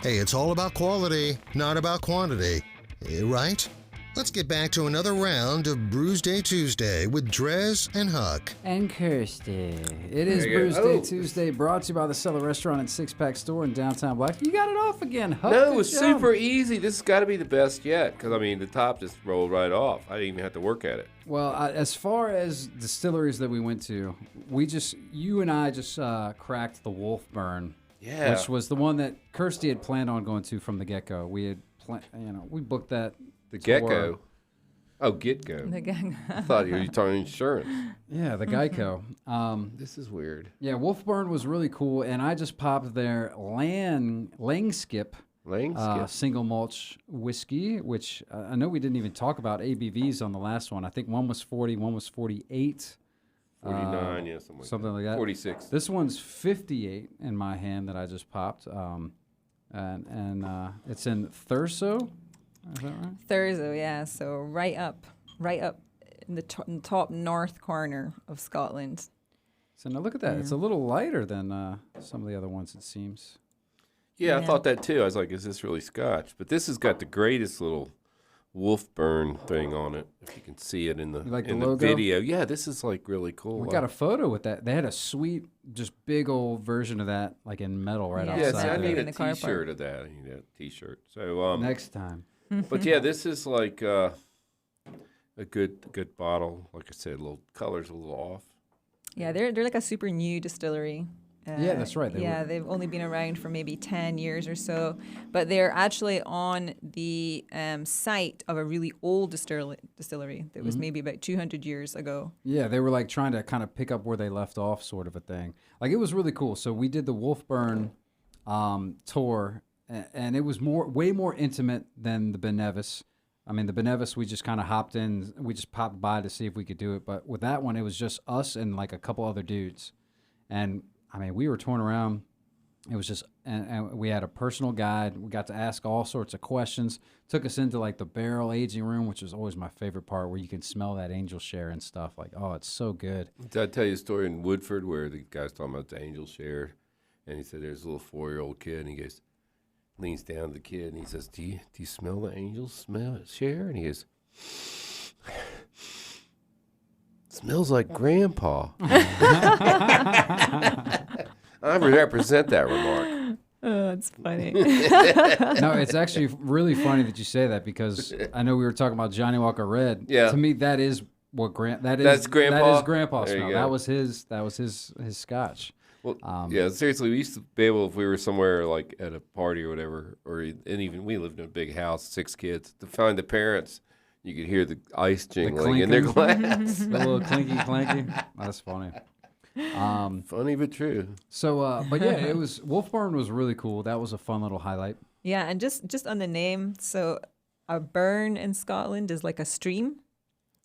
Hey, it's all about quality, not about quantity. Right? Let's get back to another round of Brewsday Tuesday with DreZ and Huck. And Kirsty. It is Brewsday Tuesday, brought to you by the Cellar Restaurant and Six Pack Store in downtown Black. You got it off again, Huck. No, it was super easy. This has got to be the best yet, because, I mean, the top just rolled right off. I didn't even have to work at it. Well, as far as distilleries that we went to, you and I just cracked the Wolfburn. Yeah. Which was the one that Kirsty had planned on going to from the get-go. We had, we booked that. The get-go? Oh, get-go. The get-go. I thought you were talking insurance. Yeah, the Geico. This is weird. Yeah, Wolfburn was really cool, and I just popped their Langskip single malts whiskey, which I know we didn't even talk about ABVs on the last one. I think one was 40, one was 48. 49, yeah, something like that. 46. This one's 58 in my hand that I just popped, and it's in Thurso. Is that right? Thurso, yeah. So right up in the top north corner of Scotland. So now look at that. Yeah. It's a little lighter than some of the other ones, it seems. Yeah, I thought that too. I was like, is this really Scotch? But this has got the greatest little Wolfburn thing on it. If you can see it in the video. Yeah, this is like really cool. We got a photo with that. They had a sweet, just big old version of that, like in metal outside. Yeah, see, I need a T-shirt of that. I need a T-shirt. So next time. But yeah, this is like a good bottle. Like I said, color's a little off. Yeah, they're like a super new distillery. Yeah, that's right. They've only been around for maybe 10 years or so, but they're actually on the site of a really old distillery that was maybe about 200 years ago. Yeah, they were like trying to kind of pick up where they left off, sort of a thing. Like, it was really cool. So we did the Wolfburn tour, and it was way more intimate than the Ben Nevis. I mean, the Ben Nevis, we just kind of hopped in. We just popped by to see if we could do it. But with that one, it was just us and like a couple other dudes. And I mean, we were touring around. It was just, and we had a personal guide. We got to ask all sorts of questions. Took us into like the barrel aging room, which is always my favorite part, where you can smell that angel share and stuff. Like, oh, it's so good. Did I tell you a story in Woodford where the guy's talking about the angel share, and he said there's a little 4-year-old kid, and he goes, leans down to the kid, and he says, "Do you smell the angel share?" And he goes, "Smells like Grandpa." I represent that remark. Oh, it's funny. No, it's actually really funny that you say that, because I know we were talking about Johnny Walker Red. Yeah. To me, that is what Grandpa. That's Grandpa. That is Grandpa's smell. That was his Scotch. Well, yeah, seriously, we used to be able, if we were somewhere like at a party or whatever, and even we lived in a big house, 6 kids, to find the parents, you could hear the ice jingling in their glass. The little clinky. That's funny. Funny but true. So, but yeah, it was Wolfburn was really cool. That was a fun little highlight. Yeah, and just on the name, so a burn in Scotland is like a stream,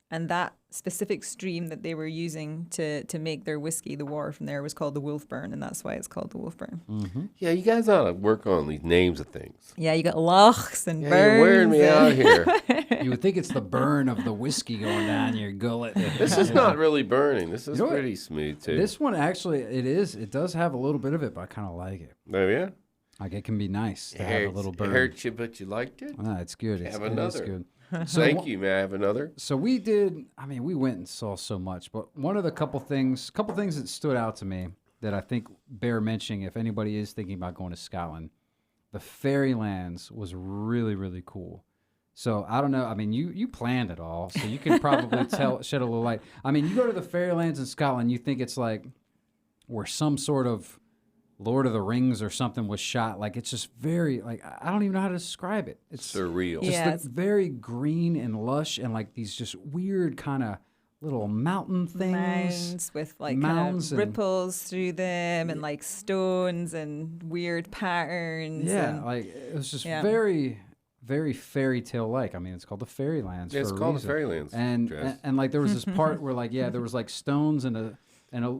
and that specific stream that they were using to make their whiskey, the water from there, was called the Wolfburn, and that's why it's called the Wolfburn. Mm-hmm. Yeah, you guys ought to work on these names of things. Yeah, you got lochs and burns. You're wearing me out here. You would think it's the burn of the whiskey going down your gullet. This is not really burning. This is pretty smooth, too. This one, actually, it is. It does have a little bit of it, but I kind of like it. Oh, yeah? Like, it can be nice to have a little burn. It hurt you, but you liked it? No, it's good. Have another. It's good. So, thank you. May I have another? So we did, we went and saw so much, but one of the couple things that stood out to me that I think bear mentioning if anybody is thinking about going to Scotland, the Fairylands was really, really cool. So I don't know. I mean, you planned it all, so you can probably shed a little light. I mean, you go to the Fairylands in Scotland, you think it's like where some sort of Lord of the Rings or something was shot. Like, it's just very, like, I don't even know how to describe it. It's surreal. Just very green and lush, and like these just weird kind of little mountain things. Mounds with like kind of ripples through them, and like stones and weird patterns. Yeah, like it was just very, very fairy tale like. I mean, it's called the Fairylands. Yeah, it's called the Fairylands. And like there was this part where like there was like stones and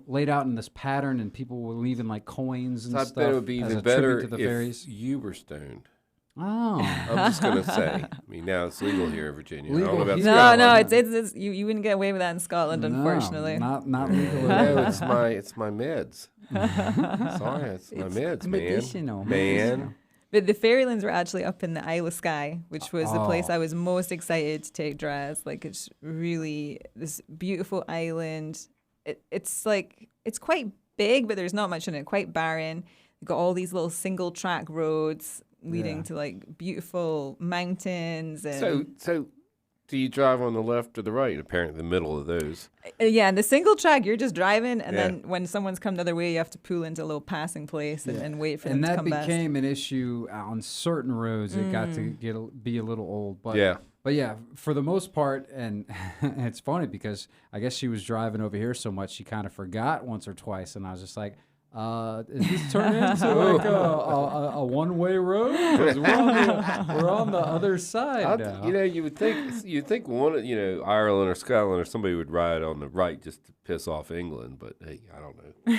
laid out in this pattern, and people were leaving like coins and stuff. I bet it would be even better if you were stoned. Oh. I'm just gonna say. I mean, now it's legal here in Virginia. I don't know Legal about here. No, Scotland. no, it's you wouldn't get away with that in Scotland, unfortunately. No, not legal. No, it's my meds. Sorry, it's my meds, medicinal. man. But the Fairylands were actually up in the Isle of Skye, which was the place Oh. I was most excited to take DreZ. Like, it's really this beautiful island. It's quite big, but there's not much in it. Quite barren. You've got all these little single track roads leading Yeah. to like beautiful mountains. And So do you drive on the left or the right? Apparently, the middle of those. yeah, and the single track, you're just driving, and Yeah. then when someone's come the other way, you have to pull into a little passing place and wait for them And to that come past. became an issue on certain roads. It got to be a little old, but Yeah. But yeah, for the most part, and it's funny because I guess she was driving over here so much she kind of forgot once or twice, and I was just like, is this turn into like a one-way road? 'Cause we're on the other side now. You know, you'd think one, Ireland or Scotland or somebody would ride on the right just to piss off England, but hey, I don't know.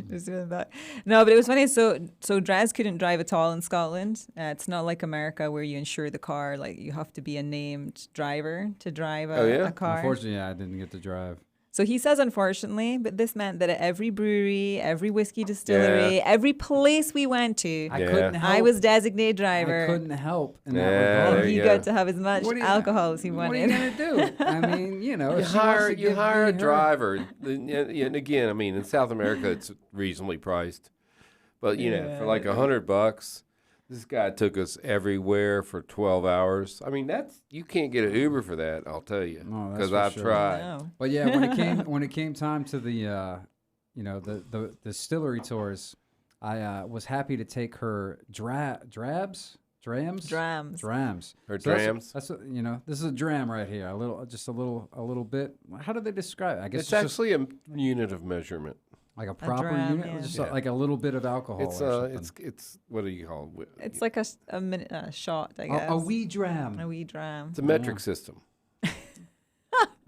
Just doing that. No, but it was funny. So DreZ couldn't drive at all in Scotland. It's not like America where you insure the car. Like, you have to be a named driver to drive a car. Unfortunately, I didn't get to drive. So he says unfortunately, but this meant that at every brewery, every whiskey distillery, every place we went to, I couldn't help. I was designated driver. I couldn't help in Yeah, that there regard. And he you got go. to have as much What are you- alcohol as he What are you wanted. gonna do? I mean, You if she wants to give hire me a her- driver, and again, I mean, in South America, it's reasonably priced, but for like $100, this guy took us everywhere for 12 hours. I mean, you can't get an Uber for that. I'll tell you, No, that's because for I've sure. tried. No. But yeah, when it came time to the the distillery tours, I was happy to take her drams. Drams. Her So drams. That's this is a dram right here. A little bit. How do they describe it? I guess It's just actually a unit of measurement. like a proper dram, unit, yeah. just Yeah. like a little bit of alcohol. It's or something. it's what do you call it? It's like a minute shot, I guess. a wee dram. A wee dram. It's a metric system. I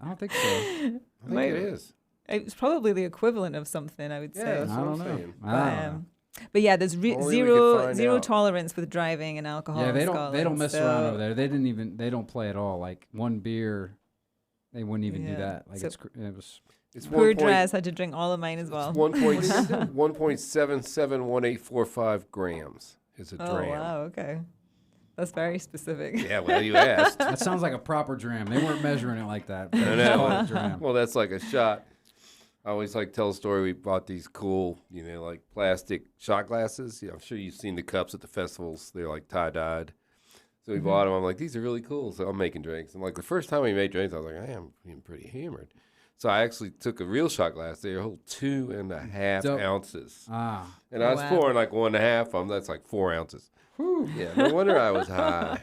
don't think so. I think it is. It's probably the equivalent of something, I would Yeah, say. that's I what don't I'm know. saying. I don't know. But yeah, there's Only we could zero find zero out. tolerance with driving and alcohol. Yeah, in they don't Scotland, mess so- around over there. They don't play at all. Like one beer, they wouldn't even do Yeah. that. Like So- it was. It's Poor DreZ had to drink all of mine as well. 1.771845 grams is a Oh dram. wow, okay, that's very specific. Yeah, well, you asked. That sounds like a proper dram. They weren't measuring it like that. They I just know. called it dram. Well, that's like a shot. I always like to tell a story. We bought these cool, like plastic shot glasses. I'm sure you've seen the cups at the festivals. They're like tie-dyed. So we bought them. I'm like, these are really cool. So I'm making drinks. And like the first time we made drinks, I was like, I am being pretty hammered. So I actually took a real shot glass. They were a whole 2.5 Dope. ounces. Ah, And I was Wow. pouring like 1.5 of them. That's like 4 ounces. Yeah, no wonder I was high.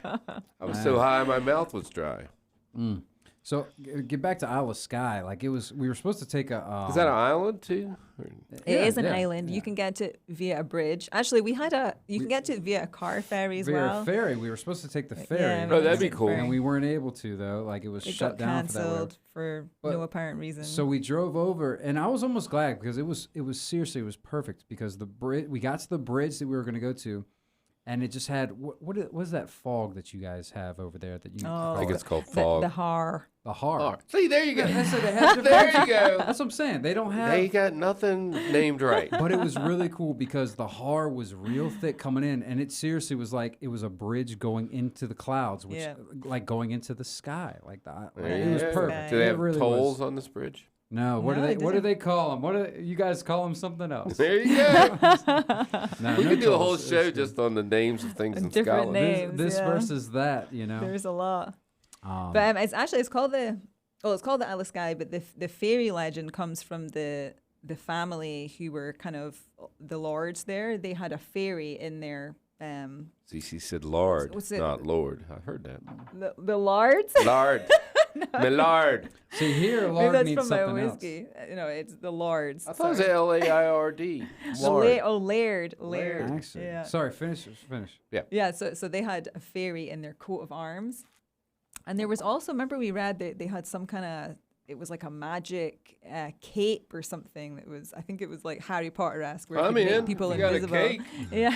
I was so high, my mouth was dry. so get back to Isle of Skye. Like we were supposed to take a. Is that an island too? It is an yeah, island. yeah. You can get to it via a bridge. Actually, you can get to it via a car ferry as via well. a ferry? We were supposed to take the ferry. Yeah, Oh, that'd be it's a cool. ferry. And we weren't able to though. Like it was It shut got down for that. cancelled for But- no apparent reason. So we drove over, and I was almost glad because it was seriously it was perfect because we got to the bridge that we were going to go to, and it just had what is that fog that you guys have over there that you Oh, call I think it? it's called the fog. har. The har. Oh, see, there you go. That's what they have There you go. That's what I'm saying. They don't have. They got nothing named right. But it was really cool because the har was real thick coming in, and it seriously was like it was a bridge going into the clouds, which Yeah. like going into the sky, like that. There It was you go. perfect. Do they It have really tolls was. on this bridge? No, what No, do it they didn't. call them? What do you guys call them? Something else. There you go. No, We no could do a whole tolls. show It's good. just on the names of things in Different Scotland. names. This yeah. versus that, you know. There's a lot. Um, But it's called the Isle of Skye, but the fairy legend comes from the family who were kind of the lords there. They had a fairy in their CC said Lord, What's it? not Lord. I heard that. the lords. Lord. Millard. see here, Maybe Lord that's needs from my something else. whiskey. It's the lords. I thought it was sorry. L-A-I-R-D. The Lord. Laird. Actually, Yeah. sorry, finish. Yeah, so they had a fairy in their coat of arms. And there was also, remember we read that they had some kind of it was like a magic cape or something that was, I think it was like Harry Potter-esque where I'm it could in. make people You got a invisible. cake? Yeah.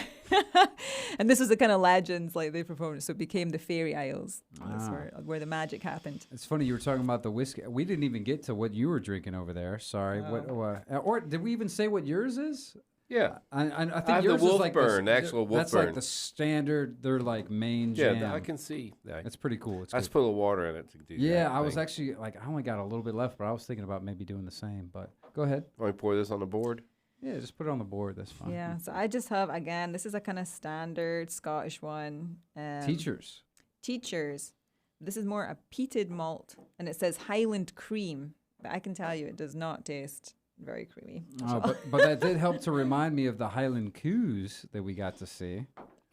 And this was the kind of legends like they performed. So it became the Fairy Isles. That's where the magic happened. It's funny you were talking about the whiskey. We didn't even get to what you were drinking over there. Sorry. Or did we even say what yours is? Yeah. I I think have yours the is like Wolfburn, the actual That's like Wolfburn. the standard. They're like main jam. Yeah, I can see that. It's pretty cool. It's I good. just put a little water in it to do that. Yeah, I was thing. actually like, I only got a little bit left, but I was thinking about maybe doing the same. But go ahead. Want me to pour this on the board? Yeah, just put it on the board. That's fine. Yeah. So I just have, again, this is a kind of standard Scottish one. Teachers. Teachers. This is more a peated malt, and it says Highland cream, but I can tell you it does not taste very creamy. Oh, but that did help to remind me of the Highland Coos that we got to see.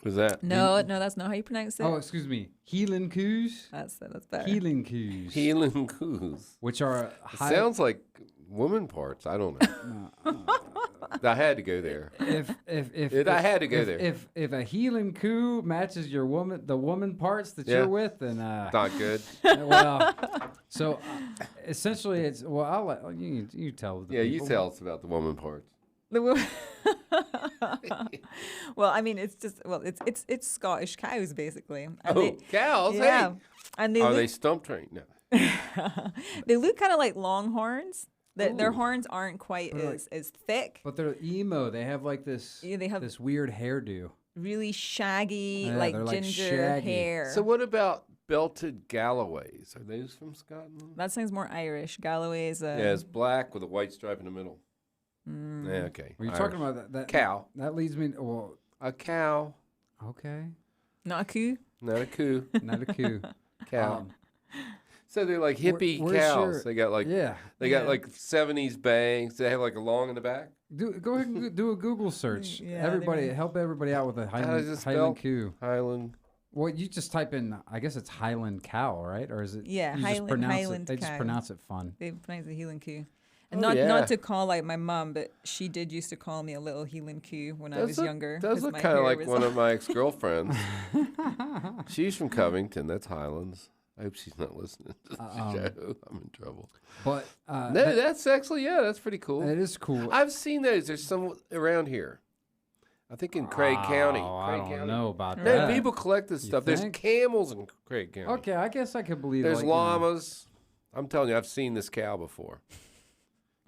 Who's that? No, that's not how you pronounce it. Oh, excuse me. Healing Coos? That's better. Healing Coos. Healing Coos. Which are Sounds like woman parts. I don't know. I had to go there. I had to go there. If a healing coo matches your the woman parts that Yeah. you're with, then Not good. well, so essentially it's I'll let you tell. The Yeah, you people. tell us about the woman parts. Well, I mean, it's just it's Scottish cows basically. And Oh, cows! yeah, Hey, and they are look, they stump trained? No. they look kind of like longhorns. Their Ooh. horns aren't quite as thick. But they're emo. They have like this. Yeah, they have this weird hairdo. really shaggy, Yeah, like they're like ginger shaggy. hair. So what about belted Galloways? Are those from Scotland? That sounds more Irish. Galloway's. Yeah, it's black with a white stripe in the middle. Yeah, okay. Were you Irish. talking about that Cow? That leads me. Well, A cow, okay, not a coup. not a coo. not a coo. Cow. Um, So they're like hippie where's cows. your- They got like yeah. they got like 70s bangs. They have like a long in the back. Go ahead and do a Google search. Yeah, everybody, help everybody out with a does it spell? Highland Coo. Highland. Well, you just type in, I guess it's Highland Cow, right? Or is it? Yeah, you just Highland- pronounce Highland it, They just cow. pronounce it fun. They pronounce it healing coup. And Oh, yeah. not to call like my mom, but she did used to call me a little healing coup when I was younger. Does 'cause look my kind of hair like was one all- of my ex-girlfriends. She's from Covington. That's Highlands. I hope she's not listening to the show. I'm in trouble. But No, that's actually, yeah, that's pretty cool. it is cool. I've seen those. There's some around here. I think in Craig County. I Craig don't County. know about No, that. people collect this stuff. There's think? camels in Craig County. Okay, I guess I could believe. There's like, you know, llamas. I'm telling you, I've seen this cow before.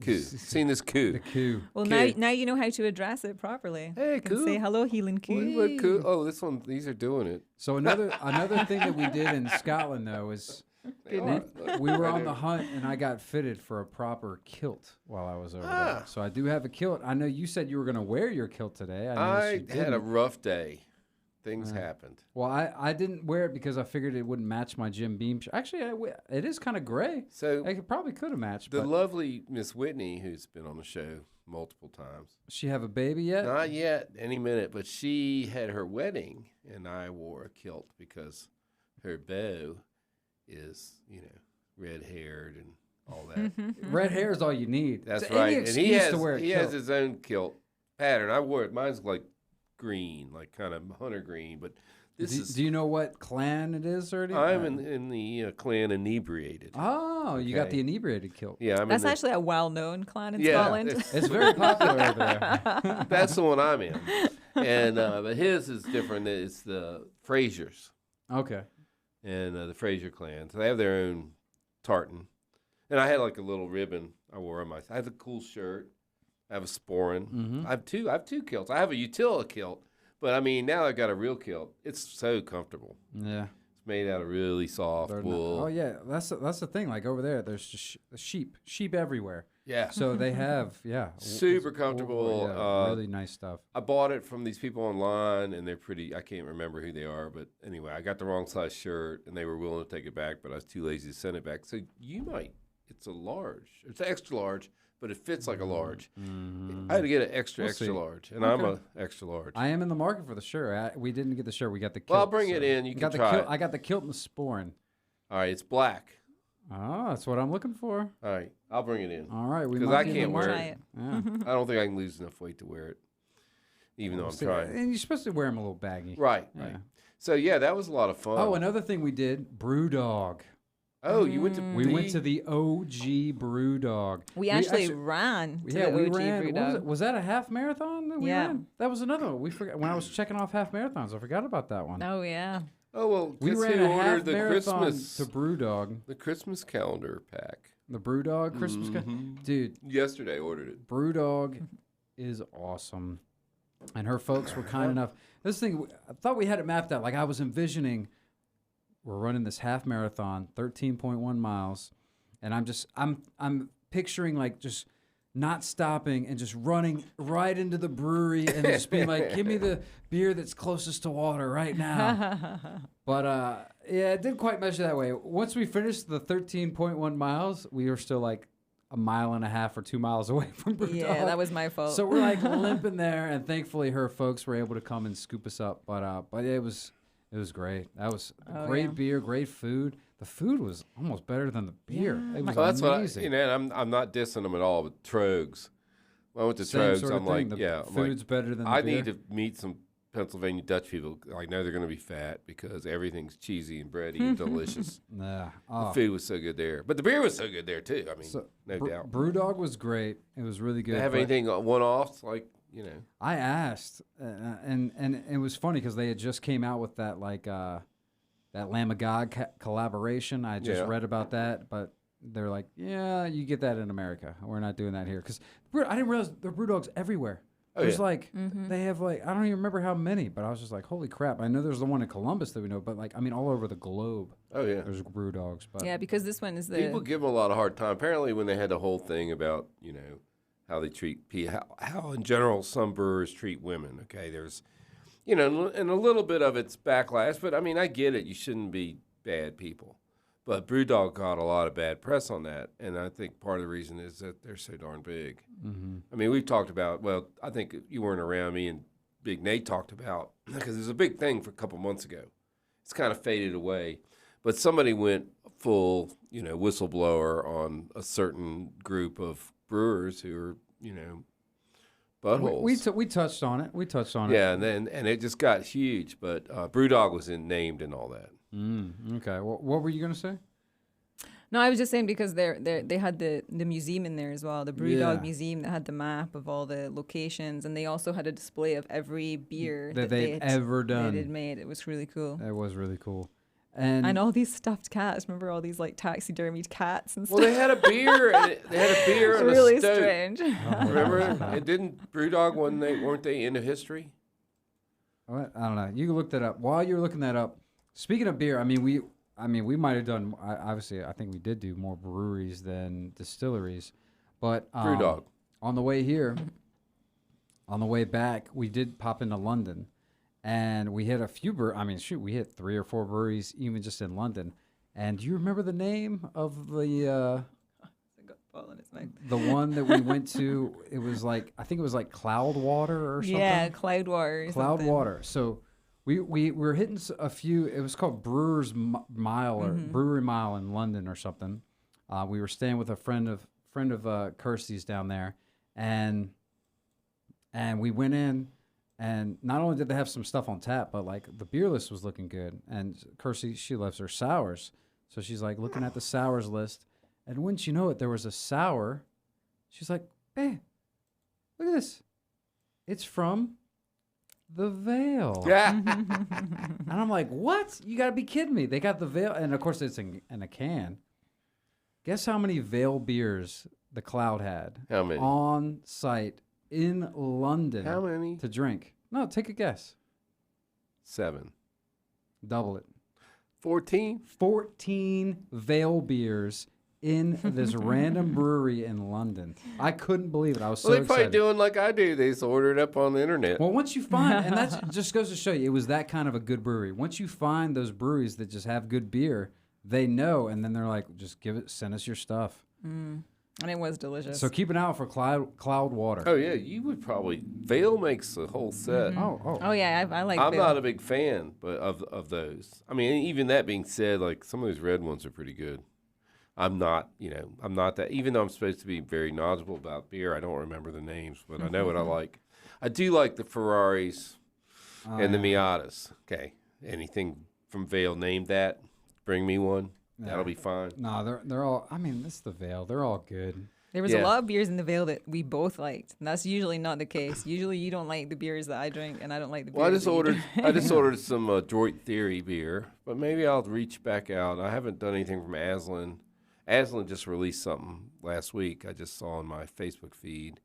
Coo. Seen this coo. the coo. Well, Coup. now you know how to address it properly. Hey, You can coup. say hello, healing coup. What coo? Oh, this one. These are doing it. So another thing that we did in Scotland though is They are. we were on the hunt and I got fitted for a proper kilt while I was over there. So I do have a kilt. I know you said you were going to wear your kilt today. I noticed you had a didn't. rough day. Things happened. Well, I didn't wear it because I figured it wouldn't match my Jim Beam. Actually, it is kind of gray. So I probably could have matched. the But lovely Miss Whitney, who's been on the show multiple times, she have a baby yet? not yet, any minute, but she had her wedding, and I wore a kilt because her beau is, red-haired and all that. Red hair is all you need. That's It's right. Any And excuse to wear a he kilt. has his own kilt pattern. I wore it. Mine's like green, like kind of hunter green, but this is. Do you know what clan it is or anything? I'm in the clan inebriated. Oh, you got Okay. the inebriated kilt. Yeah, I'm That's in the, actually a well-known clan in Yeah, Scotland. It's very popular over there. that's the one I'm in, and but his is different. It's the Frasers Okay. and the Fraser clan. So they have their own tartan, and I had like a little ribbon I wore on my. I have a cool shirt. I have a sporran. Mm-hmm. I have two kilts. I have a utility kilt, but I mean now I've got a real kilt. It's so comfortable. Yeah. It's made out of really soft They're not- wool. oh yeah, that's the thing. Like over there, there's just sheep everywhere. Yeah. So they have Super comfortable, really nice stuff. I bought it from these people online, and they're pretty. I can't remember who they are, but anyway, I got the wrong size shirt, and they were willing to take it back, but I was too lazy to send it back. So you might. It's a large. It's an extra large, but it fits like a large. I had to get an extra We'll see. large, and I'm a extra large. I am in the market for the shirt. We didn't get the shirt. We got the kilt. Well, I'll bring it in. You I can got the try kilt. it. I got the kilt and the sporran. All right, it's black. Oh, that's what I'm looking for. All right, I'll bring it in. All right, we 'Cause might I be in the can't wear market. it. Yeah. I don't think I can lose enough weight to wear it, even though I'm See, trying. And you're supposed to wear them a little baggy. Right. Yeah. So yeah, that was a lot of fun. Oh, another thing we did, brew dog. Oh, you went to We went to the OG Brew Dog. We actually ran to the we OG ran. Brew What was Dog. it? Was that a half marathon that we Yeah. ran? That was another one. We forgot when I was checking off half marathons. I forgot about that one. Oh, yeah. Oh well, We guess ran who a half ordered the marathon Christmas to Brew Dog. the Christmas calendar pack. The Brew Dog Christmas dude. Yesterday ordered it. Brew Dog is awesome, and her folks were kind enough. This thing, I thought we had it mapped out. Like I was envisioning, we're running this half marathon, 13.1 miles, and I'm picturing like just not stopping and just running right into the brewery and just being like, give me the beer that's closest to water right now. But yeah, it didn't quite measure that way. Once we finished the 13.1 miles, we were still like a mile and a half or 2 miles away from Brew Yeah, Dog. that was my fault. So we're like limping there, and thankfully her folks were able to come and scoop us up. But it was great. That was great beer, great food. The food was almost better than the beer. Yeah. It was So that's amazing. what and I'm not dissing them at all, but Trogs. When I went to Same Trogs, sort of I'm thing. like, The yeah, I'm like, food's better than the I beer. need to meet some Pennsylvania Dutch people. I know they're going to be fat because everything's cheesy and bready and delicious. Nah. The Oh. food was so good there, but the beer was so good there too. I mean, So, no doubt. Brewdog was great. It was really good. They have but anything one-offs like I asked, and it was funny because they had just came out with that that Lamb of God collaboration. I just read about that, but they're like, yeah, you get that in America. We're not doing that here because I didn't realize there are Brewdogs everywhere. Oh, There's yeah. like they have like I don't even remember how many, but I was just like, holy crap! I know there's the one in Columbus that we know, but like I mean, all over the globe, Oh yeah. there's Brewdogs. But Yeah, because this one is the People give them a lot of hard time. Apparently, when they had the whole thing about how they treat how in general some brewers treat women. Okay, there's and a little bit of it's backlash, but I mean I get it. You shouldn't be bad people, but BrewDog got a lot of bad press on that, and I think part of the reason is that they're so darn big. I mean, we've talked about. Well, I think you weren't around. Me and Big Nate talked about because it was a big thing for a couple months ago. It's kind of faded away. But somebody went full, whistleblower on a certain group of brewers who are, buttholes. we touched on it. We touched on it. Yeah, and it just got huge. But BrewDog was named and all that. Okay. What were you gonna say? No, I was just saying because they had the museum in there as well, the Brewdog Yeah. Museum that had the map of all the locations, and they also had a display of every beer That they they've had, ever done. They had made. It was really cool. That was really cool. And And all these stuffed cats. Remember all these like taxidermied cats and stuff? Well, they had a beer. They had a beer It's and really a Stoke. strange. Remember? It didn't BrewDog weren't they into history? I don't know. You can look that up. While you're looking that up, speaking of beer, I mean we might have done. Obviously, I think we did do more breweries than distilleries, but BrewDog. on the way here, on the way back, we did pop into London, and we hit a few. We hit 3 or 4 breweries even just in London. And do you remember the name of the Ball in its mouth. the one that we went to? It was like I think it was like Cloudwater or something. Yeah, Cloudwater. or something. Cloudwater. So we were hitting a few. It was called Brewers Mile or Brewery Mile in London or something. We were staying with a friend of Kirsty's down there, and we went in, and not only did they have some stuff on tap, but like the beer list was looking good. And Kirsty, she loves her sours, so she's like looking at the sours list, and wouldn't you know it, there was a sour. She's like, "Hey, look at this! It's from the Vale." Yeah. And I'm like, what? You got to be kidding me. They got the Vale. And of course, it's in a can. Guess how many Vale beers the Cloud had How many? on site in London How many? to drink? No, take a guess. 7. Double it. 14. 14 Vale beers in this random brewery in London. I couldn't believe it. I was so Well, they're probably excited. doing like I do. They just order it up on the internet. Well, once you find, and that just goes to show you, it was that kind of a good brewery. Once you find those breweries that just have good beer, they know, and then they're like, just send us your stuff. And it was delicious. So keep an eye out for Cloudwater. Oh yeah, you would probably. Vale makes a whole set. oh yeah, I like. I'm Vale. not a big fan, but of those. I mean, even that being said, like some of those red ones are pretty good. I'm not that. Even though I'm supposed to be very knowledgeable about beer, I don't remember the names, but I know what I like. I do like the Ferraris and the Miatas. Okay, anything from Vale named that? Bring me one. That'll be fine. No, they're all. I mean, this is the Veil. They're all good. There was a lot of beers in the Veil that we both liked, and that's usually not the case. Usually, you don't like the beers that I drink, and I don't like the beers. Well, I just that ordered some Droit Theory beer, but maybe I'll reach back out. I haven't done anything from Aslan. Aslan just released something last week. I just saw on my Facebook feed,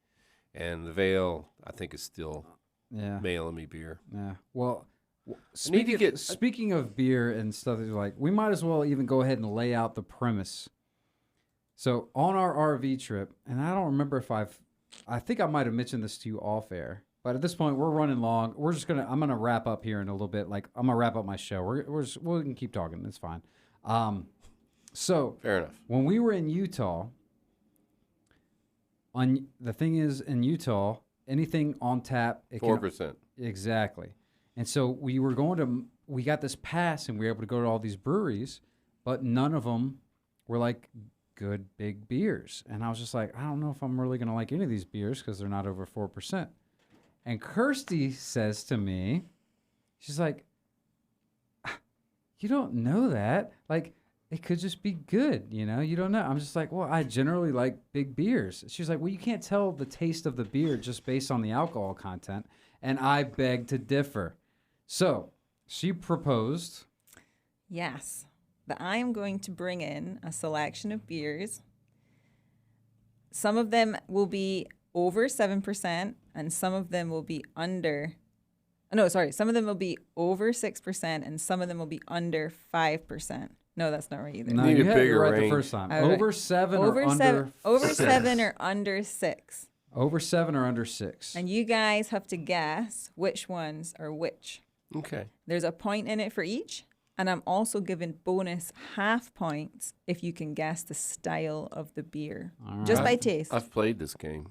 and the Veil I think is still mailing me beer. Yeah. Well, speaking of beer and stuff, like we might as well even go ahead and lay out the premise. So on our RV trip, and I don't remember if I think I might have mentioned this to you off air, but at this point we're running long. I'm gonna wrap up here in a little bit. Like I'm gonna wrap up my show. We can keep talking. It's fine. So fair enough. When we were in Utah, the thing is in Utah, anything on tap, 4%. Exactly. And so we got this pass and we were able to go to all these breweries, but none of them were like good big beers. And I was just like, I don't know if I'm really going to like any of these beers because they're not over 4%. And Kirsty says to me, she's like, you don't know that. Like, it could just be good, you know? You don't know. I'm just like, well, I generally like big beers. She's like, well, you can't tell the taste of the beer just based on the alcohol content. And I beg to differ. So she proposed. Yes. That I am going to bring in a selection of beers. Some of them will be over 7%, and some of them will be under. No, sorry. Some of them will be over 6%, and some of them will be under 5%. No, that's not right either. No, you had it right the first time. Over 7 or under 6. Over 7 or under 6. Over 7 or under 6. And you guys have to guess which ones are which. Okay. There's a point in it for each. And I'm also giving bonus half points if you can guess the style of the beer. Right. Just by taste. I've played this game.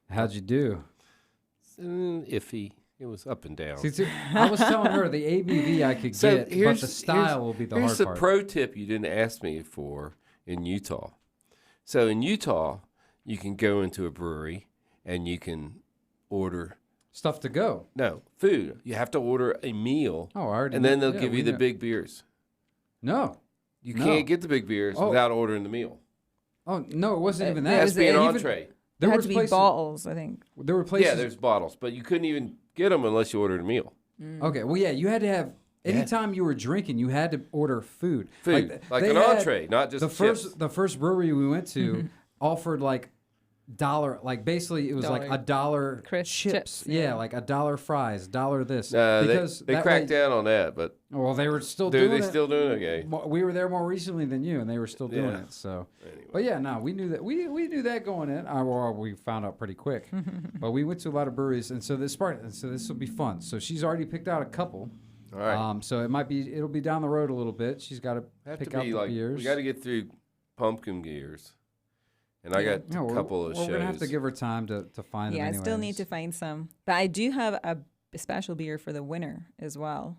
How'd you do? Iffy. It was up and down. See, I was telling her the ABV I could get, but the style will be the hard part. Here's the pro tip you didn't ask me for in Utah. So in Utah, you can go into a brewery and you can order stuff to go. No, food. You have to order a meal. Oh, I already. And then they'll give you the big beers. No, you can't get the big beers without ordering the meal. Oh no, it wasn't even that. It has to be an entree. There had to be bottles, I think. There were places. Yeah, there's bottles, but you couldn't even get them unless you ordered a meal. Okay, well, yeah, you had to have. Anytime you were drinking, you had to order food. Like an entree, not just the first brewery we went to offered like $1, like basically it was like $1 crisp chips. Yeah, like $1 fries, $1 this. Because they cracked down on that, but well, they were still doing it. They still doing it? Okay. We were there more recently than you, and they were still doing it. So, anyway. But yeah, no, we knew that we knew that going in. Well, we found out pretty quick. But we went to a lot of breweries, and so this will be fun. So she's already picked out a couple. All right. So it'll be down the road a little bit. She's got to pick out the beers. We got to get through pumpkin gears. And I got a couple of shows. We're going to have to give her time to find them. Yeah, I still need to find some. But I do have a special beer for the winner as well.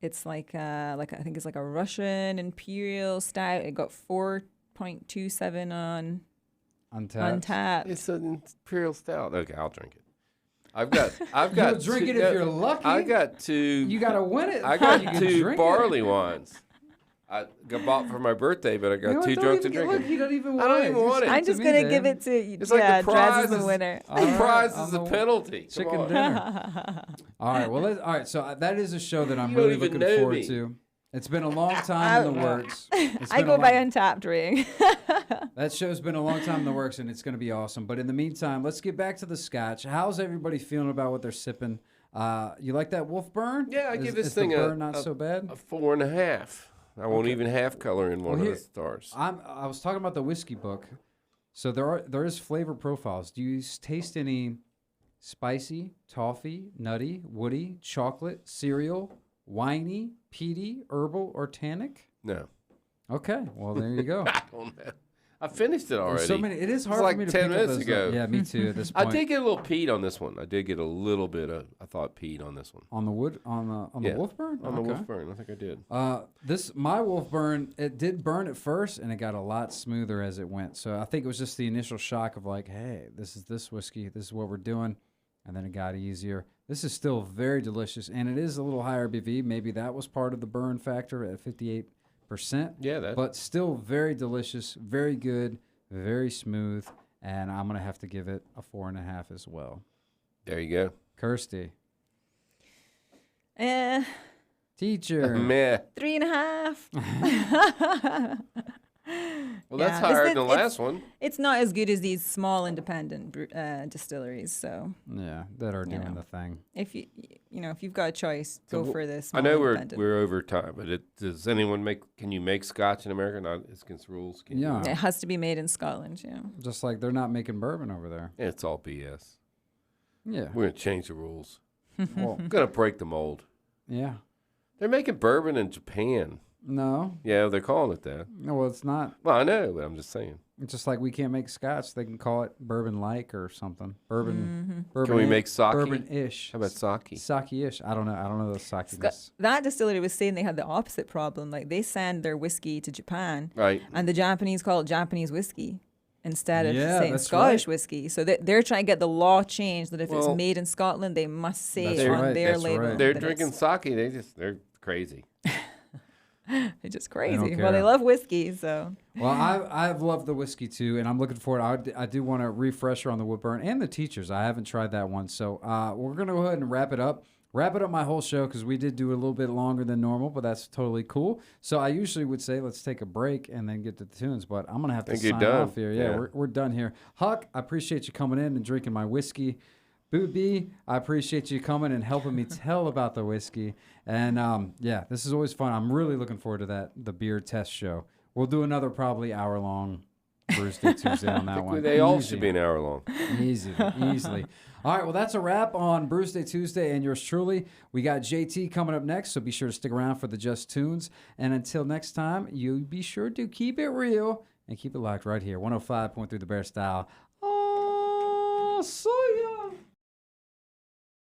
It's like I think it's like a Russian Imperial style. It got 4.27 on Untapped. It's an Imperial Stout. Okay, I'll drink it. I've got You'll drink it if you're lucky. I got 2. You got to win it. I got 2 barley wines. I got bought for my birthday, but I got too drunk to drink it. He don't even want I don't even want it. I'm just going to give it to you. It's like the prize is the winner. The prize is a penalty. Chicken dinner. All right. Well, all right. So that is a show that I'm really looking forward to. It's been a long time in the works. I go by Untapped ring. That show's been a long time in the works, and it's going to be awesome. But in the meantime, let's get back to the Scotch. How's everybody feeling about what they're sipping? You like that Wolfburn? Yeah, I give this thing not so bad. A 4.5. I won't even half color in one of the stars. I was talking about the whiskey book. So there is flavor profiles. Do you taste any spicy, toffee, nutty, woody, chocolate, cereal, winey, peaty, herbal, or tannic? No. Okay. Well, there you go. I don't know. I finished it already. There's so many. It is hard for me to 10 pick minutes up those ago. Yeah, me too. At this point, I did get a little peat on this one. I did get a little bit of, I thought, peat on this one. On the wood, on the Wolfburn. On the Wolfburn, I think I did. My Wolfburn, it did burn at first, and it got a lot smoother as it went. So I think it was just the initial shock of like, hey, this is this whiskey, this is what we're doing, and then it got easier. This is still very delicious, and it is a little higher ABV. Maybe that was part of the burn factor at 58 percent. Yeah, but still very delicious, very good, very smooth, and I'm gonna have to give it a 4.5 as well. there you go. Kirsty, Eh, teacher, Meh. 3.5. Well, that's Yeah, higher it's- than the last one. It's not as good as these small independent distilleries. So yeah, that are doing know. the thing. if if you've got a choice, go for this. I know we're over time, but does anyone can you make Scotch in America? Not it's against rules. Can you? Yeah, It has to be made in Scotland. Yeah. just like they're not making bourbon over there. It's all BS. Yeah, We're gonna change the rules. well, We're gonna break the mold. yeah, They're making bourbon in Japan. no, Yeah, they're calling it that. no, well, it's not. Well, I know, but I'm just saying. It's just like we can't make Scotch. They can call it bourbon-like or something. Bourbon. Can we make sake? Bourbon-ish. How about sake? Sake-ish. I don't know. I don't know the sakiness. That distillery was saying they had the opposite problem. Like they send their whiskey to Japan, Right. and the Japanese call it Japanese whiskey instead of Yeah, saying that's Scottish right. whiskey. So they're trying to get the law changed that if Well, it's made in Scotland, they must say That's it on right, their that's label. right. They're that drinking it's- sake. They're crazy. They're just crazy. Well, care. they love whiskey, so Well, I've loved the whiskey too, and I'm looking forward. I do want a refresher on the Woodburn and the Teachers. I haven't tried that one, so we're gonna go ahead and wrap it up. Wrap it up my whole show because we did do a little bit longer than normal, but that's totally cool. So I usually would say let's take a break and then get to the tunes, but I'm gonna have to Think you're sign done. off here. Yeah, Yeah. we're done here. Huck, I appreciate you coming in and drinking my whiskey. Booby, I appreciate you coming and helping me tell about the whiskey. And yeah, this is always fun. I'm really looking forward to the beer test show. We'll do another probably hour-long Brewsday Tuesday on that one. They all Easy. should be an hour long. Easily. All right, well, that's a wrap on Brewsday Tuesday and yours truly. We got JT coming up next, so be sure to stick around for the Just Tunes. And until next time, you be sure to keep it real and keep it locked right here. 105.3 The Bear Style. Oh, see ya.